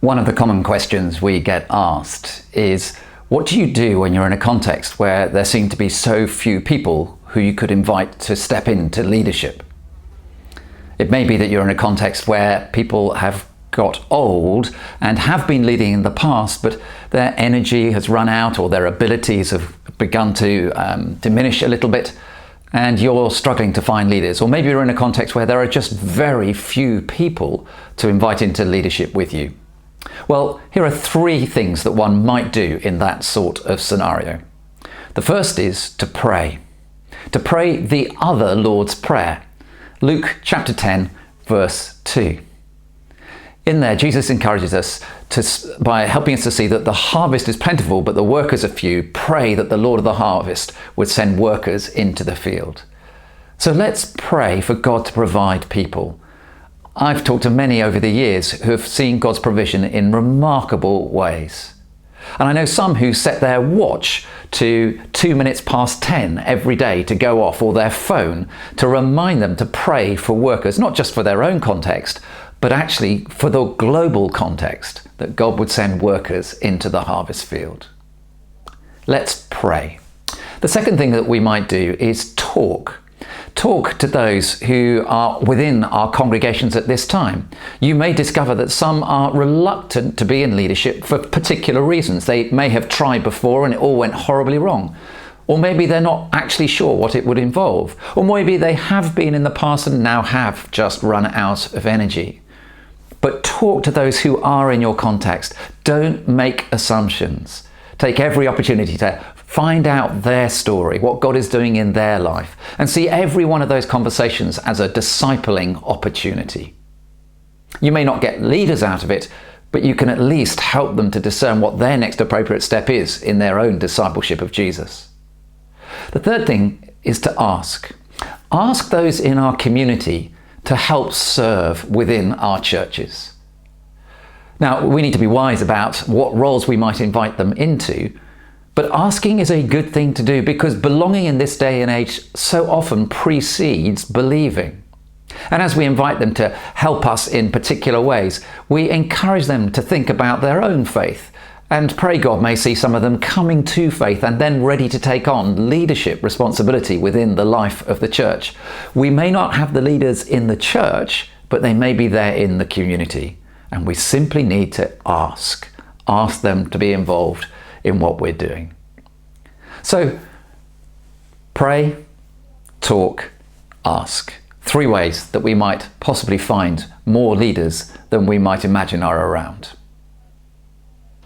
One of the common questions we get asked is, what do you do when you're in a context where there seem to be so few people who you could invite to step into leadership? It may be that you're in a context where people have got old and have been leading in the past, but their energy has run out or their abilities have begun to diminish a little bit, and you're struggling to find leaders. Or maybe you're in a context where there are just very few people to invite into leadership with you. Well, here are three things that one might do in that sort of scenario. The first is to pray the other Lord's Prayer. Luke chapter 10, verse 2. In there, Jesus encourages us by helping us to see that the harvest is plentiful, but the workers are few. Pray that the Lord of the harvest would send workers into the field. So let's pray for God to provide people. I've talked to many over the years who have seen God's provision in remarkable ways. And I know some who set their watch to 2 minutes past 10 every day to go off, or their phone to remind them to pray for workers, not just for their own context, but actually for the global context, that God would send workers into the harvest field. Let's pray. The second thing that we might do is talk. Talk to those who are within our congregations at this time. You may discover that some are reluctant to be in leadership for particular reasons. They may have tried before and it all went horribly wrong. Or maybe they're not actually sure what it would involve. Or maybe they have been in the past and now have just run out of energy. But talk to those who are in your context. Don't make assumptions. Take every opportunity to find out their story, what God is doing in their life, and see every one of those conversations as a discipling opportunity. You may not get leaders out of it, but you can at least help them to discern what their next appropriate step is in their own discipleship of Jesus. The third thing is to ask. Ask those in our community to help serve within our churches. Now, we need to be wise about what roles we might invite them into, but asking is a good thing to do because belonging in this day and age so often precedes believing. And as we invite them to help us in particular ways, we encourage them to think about their own faith and pray God may see some of them coming to faith and then ready to take on leadership responsibility within the life of the church. We may not have the leaders in the church, but they may be there in the community. And we simply need to ask them to be involved in what we're doing. So pray, talk, ask. 3 ways that we might possibly find more leaders than we might imagine are around.